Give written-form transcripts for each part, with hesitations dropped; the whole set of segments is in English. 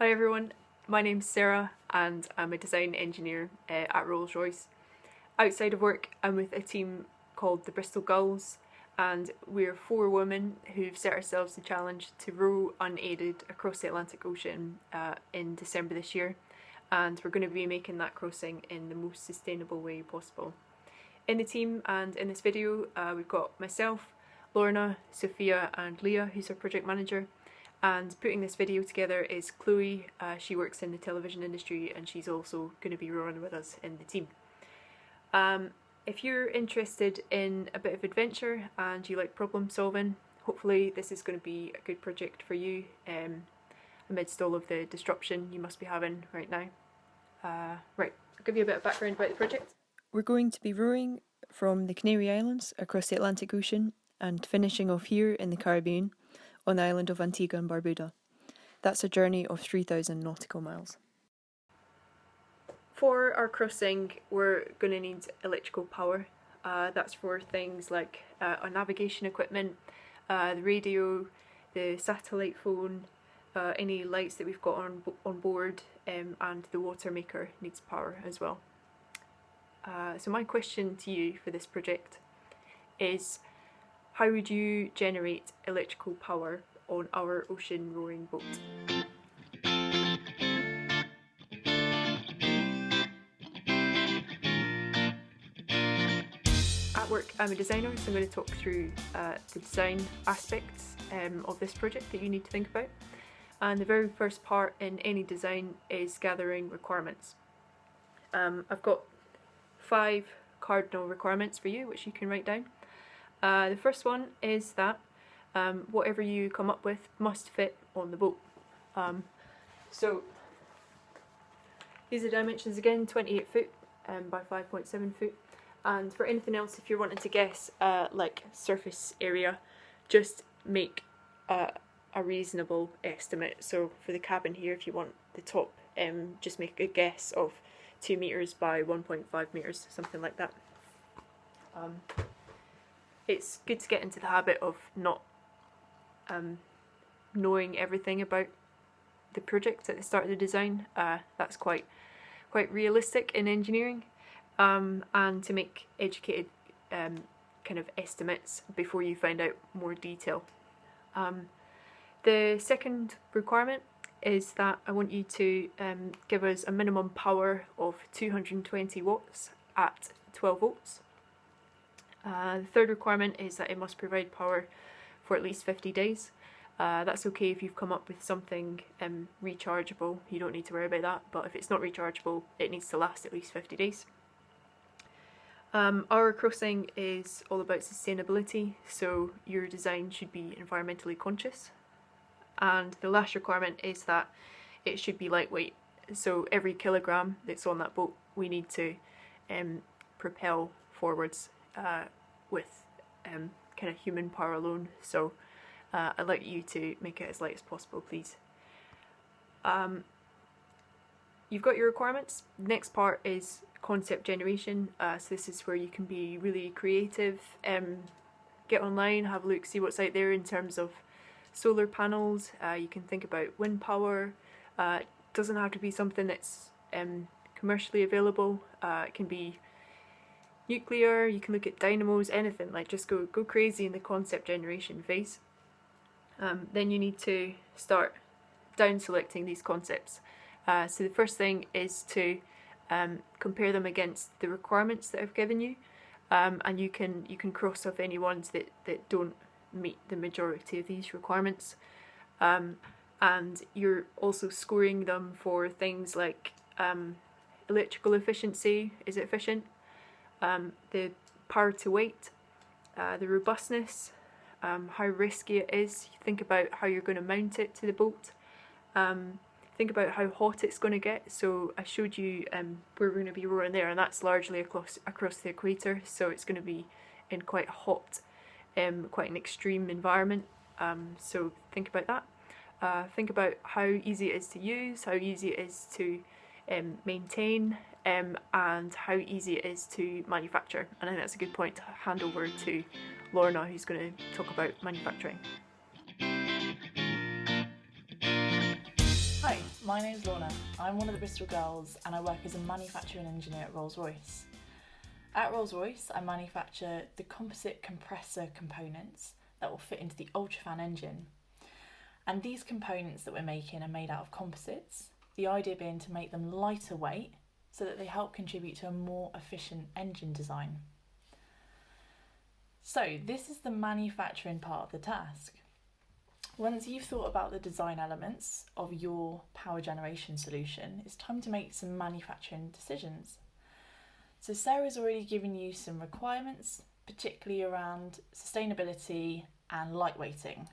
Hi everyone, my name's Sarah and I'm a design engineer at Rolls-Royce. Outside of work I'm with a team called the Bristol Gulls, and we're 4 women who've set ourselves the challenge to row unaided across the Atlantic Ocean in December this year, and we're going to be making that crossing in the most sustainable way possible. In the team and in this video we've got myself, Lorna, Sophia and Leah, who's our project manager. And putting this video together is Chloe. She works in the television industry and she's also going to be rowing with us in the team. If you're interested in a bit of adventure and you like problem solving, hopefully this is going to be a good project for you amidst all of the disruption you must be having right now. Right, I'll give you a bit of background about the project. We're going to be rowing from the Canary Islands across the Atlantic Ocean and finishing off here in the Caribbean on the island of Antigua and Barbuda. That's a journey of 3,000 nautical miles. For our crossing, we're going to need electrical power. That's for things like our navigation equipment, the radio, the satellite phone, any lights that we've got on board, and the water maker needs power as well. So my question to you for this project is, how would you generate electrical power on our ocean rowing boat? At work I'm a designer, so I'm going to talk through the design aspects of this project that you need to think about. And the very first part in any design is gathering requirements. I've got 5 cardinal requirements for you which you can write down. The first one is that whatever you come up with must fit on the boat. So these are dimensions again, 28 foot by 5.7 foot. And for anything else, if you're wanting to guess like surface area, just make a reasonable estimate. So for the cabin here, if you want the top, just make a guess of 2 meters by 1.5 meters, something like that. It's good to get into the habit of not knowing everything about the project at the start of the design. That's quite realistic in engineering, and to make educated kind of estimates before you find out more detail. The second requirement is that I want you to give us a minimum power of 220 watts at 12 volts. The third requirement is that it must provide power for at least 50 days. That's okay if you've come up with something rechargeable, you don't need to worry about that, but if it's not rechargeable, it needs to last at least 50 days. Our crossing is all about sustainability, so your design should be environmentally conscious. And the last requirement is that it should be lightweight, so every kilogram that's on that boat we need to propel forwards with kind of human power alone. So I'd like you to make it as light as possible, please. You've got your requirements. Next part is concept generation. So this is where you can be really creative, get online, have a look, see what's out there in terms of solar panels. You can think about wind power. It doesn't have to be something that's commercially available. It can be nuclear, you can look at dynamos, anything, like just go crazy in the concept generation phase. Then you need to start down selecting these concepts. So the first thing is to compare them against the requirements that I've given you, and you can cross off any ones that don't meet the majority of these requirements. And you're also scoring them for things like electrical efficiency, is it efficient? The power to weight, the robustness, how risky it is. Think about how you're going to mount it to the boat. Think about how hot it's going to get. So I showed you where we're going to be rowing there, and that's largely across the equator, so it's going to be in quite hot, quite an extreme environment. So think about that. Think about how easy it is to use, how easy it is to maintain, and how easy it is to manufacture. And I think that's a good point to hand over to Lorna, who's going to talk about manufacturing. Hi, my name's Lorna. I'm one of the Bristol Gulls and I work as a manufacturing engineer at Rolls-Royce. At Rolls-Royce, I manufacture the composite compressor components that will fit into the Ultrafan engine. And these components that we're making are made out of composites, the idea being to make them lighter weight so that they help contribute to a more efficient engine design. So this is the manufacturing part of the task. Once you've thought about the design elements of your power generation solution, it's time to make some manufacturing decisions. So Sarah's already given you some requirements, particularly around sustainability and lightweighting.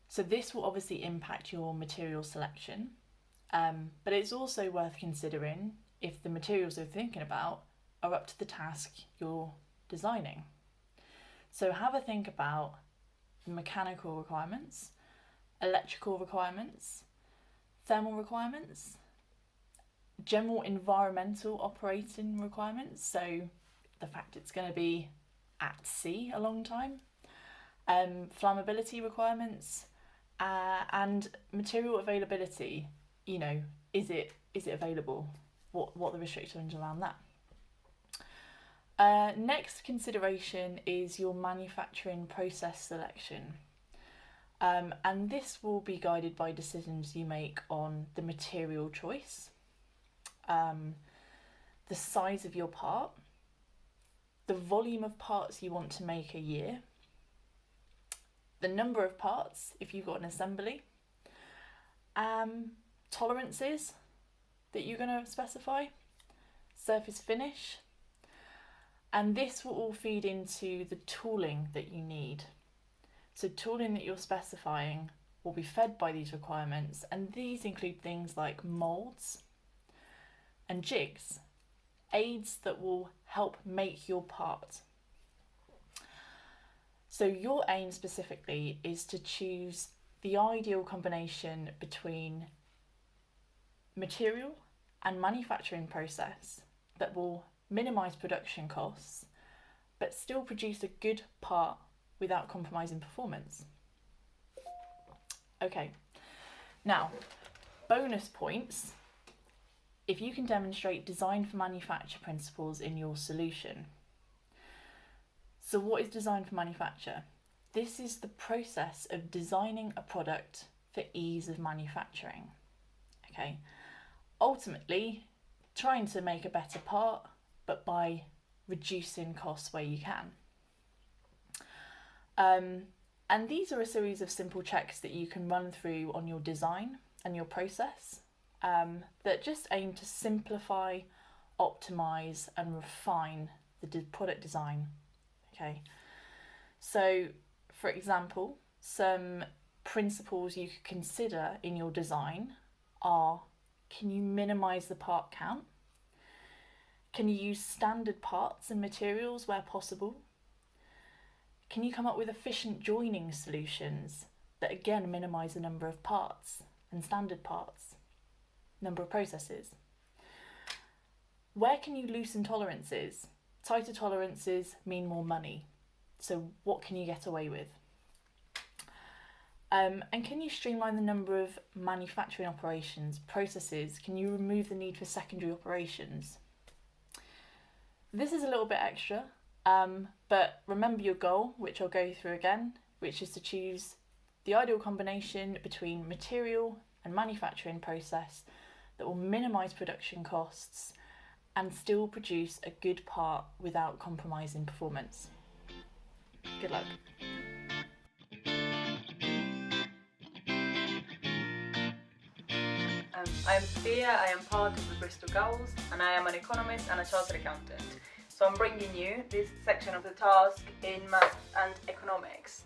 So this will obviously impact your material selection, but it's also worth considering if the materials you're thinking about are up to the task you're designing. So have a think about mechanical requirements, electrical requirements, thermal requirements, general environmental operating requirements, so the fact it's going to be at sea a long time, flammability requirements, and material availability. You know, is it available? What the restrictions around that? Next consideration is your manufacturing process selection, and this will be guided by decisions you make on the material choice, the size of your part, the volume of parts you want to make a year, the number of parts if you've got an assembly, tolerances that you're going to specify, surface finish. And this will all feed into the tooling that you need. So tooling that you're specifying will be fed by these requirements, and these include things like moulds and jigs, aids that will help make your part. So your aim specifically is to choose the ideal combination between material and manufacturing process that will minimise production costs, but still produce a good part without compromising performance. Okay, now bonus points if you can demonstrate design for manufacture principles in your solution. So what is design for manufacture? This is the process of designing a product for ease of manufacturing. Okay, ultimately trying to make a better part, but by reducing costs where you can. And these are a series of simple checks that you can run through on your design and your process that just aim to simplify, optimize, and refine the product design. Okay, so for example, some principles you could consider in your design are: can you minimize the part count? Can you use standard parts and materials where possible? Can you come up with efficient joining solutions that again minimise the number of parts and standard parts, number of processes? Where can you loosen tolerances? Tighter tolerances mean more money. So what can you get away with? And can you streamline the number of manufacturing operations, processes? Can you remove the need for secondary operations? This is a little bit extra, but remember your goal, which I'll go through again, which is to choose the ideal combination between material and manufacturing process that will minimise production costs and still produce a good part without compromising performance. Good luck. I'm Sophia, I am part of the Bristol Gulls, and I am an economist and a chartered accountant. So I'm bringing you this section of the task in math and economics.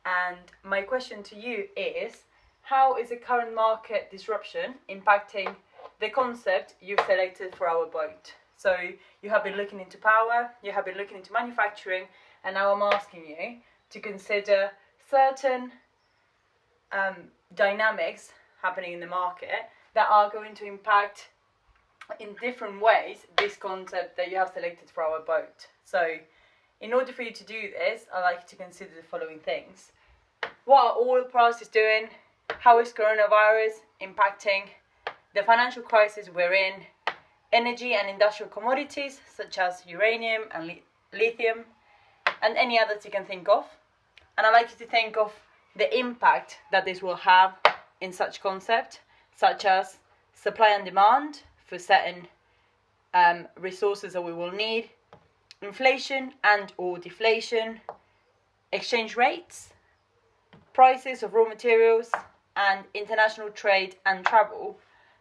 And my question to you is, how is the current market disruption impacting the concept you've selected for our boat? So you have been looking into power, you have been looking into manufacturing, and now I'm asking you to consider certain dynamics happening in the market that are going to impact in different ways this concept that you have selected for our boat. So in order for you to do this, I'd like you to consider the following things. What are oil prices doing? How is coronavirus impacting the financial crisis we're in, energy and industrial commodities such as uranium and lithium, and any others you can think of. And I'd like you to think of the impact that this will have in such concepts, such as supply and demand for certain resources that we will need, inflation and or deflation, exchange rates, prices of raw materials, and international trade and travel.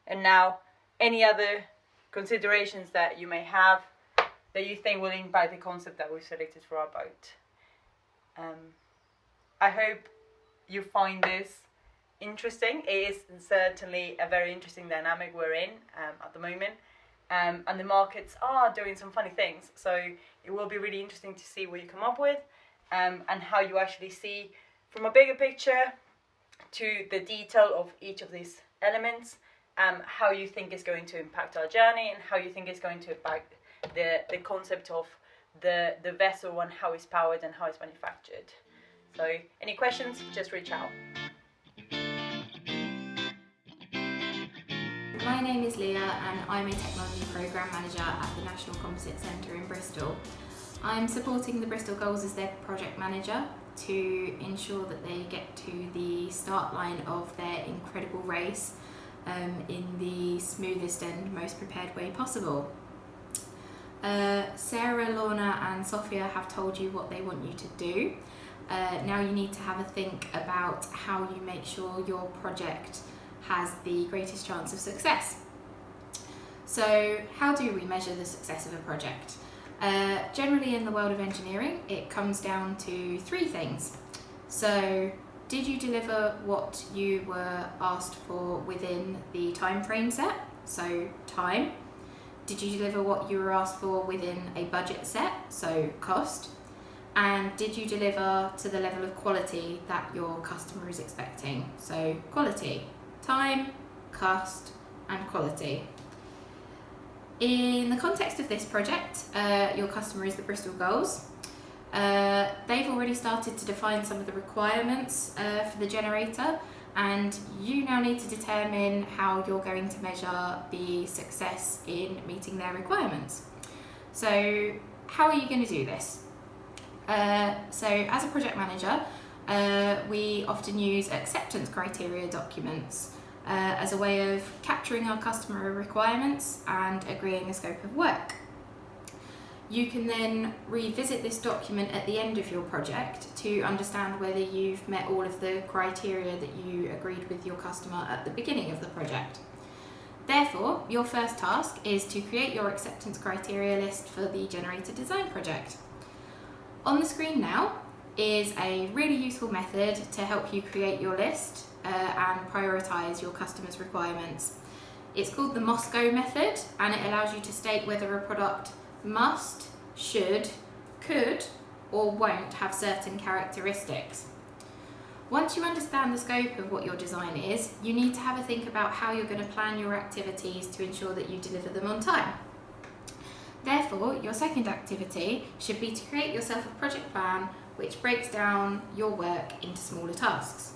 And now any other considerations that you may have that you think will impact the concept that we've selected for our boat. I hope you find this interesting. It is certainly a very interesting dynamic we're in at the moment, and the markets are doing some funny things, so it will be really interesting to see what you come up with, and how you actually see from a bigger picture to the detail of each of these elements, how you think is going to impact our journey, and how you think is going to impact the concept of the vessel and how it's powered and how it's manufactured. So any questions, just reach out. My name is Leah and I'm a Technology Programme Manager at the National Composite Centre in Bristol. I'm supporting the Bristol Gulls as their project manager to ensure that they get to the start line of their incredible race in the smoothest and most prepared way possible. Sarah, Lorna and Sophia have told you what they want you to do. Now you need to have a think about how you make sure your project has the greatest chance of success. So how do we measure the success of a project? Generally in the world of engineering, it comes down to three things. So did you deliver what you were asked for within the time frame set? So time. Did you deliver what you were asked for within a budget set? So cost. And did you deliver to the level of quality that your customer is expecting? So quality, time, cost, and quality. In the context of this project, your customer is the Bristol Gulls. They've already started to define some of the requirements for the generator, and you now need to determine how you're going to measure the success in meeting their requirements. So how are you going to do this? So as a project manager, we often use acceptance criteria documents as a way of capturing our customer requirements and agreeing a scope of work. You can then revisit this document at the end of your project to understand whether you've met all of the criteria that you agreed with your customer at the beginning of the project. Therefore, your first task is to create your acceptance criteria list for the generator design project. On the screen now is a really useful method to help you create your list and prioritise your customer's requirements. It's called the Moscow method, and it allows you to state whether a product must, should, could, or won't have certain characteristics. Once you understand the scope of what your design is, you need to have a think about how you're going to plan your activities to ensure that you deliver them on time. Therefore, your second activity should be to create yourself a project plan which breaks down your work into smaller tasks.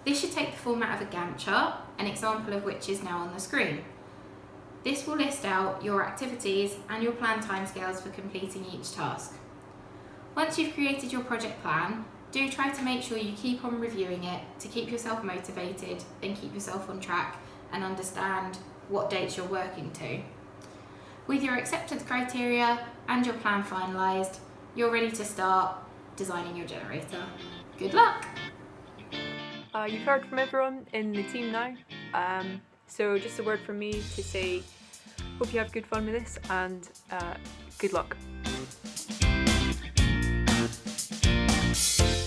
This should take the format of a Gantt chart, an example of which is now on the screen. This will list out your activities and your planned timescales for completing each task. Once you've created your project plan, do try to make sure you keep on reviewing it to keep yourself motivated and keep yourself on track and understand what dates you're working to. With your acceptance criteria and your plan finalised, you're ready to start designing your generator. Good luck! You've heard from everyone in the team now, so just a word from me to say hope you have good fun with this, and good luck.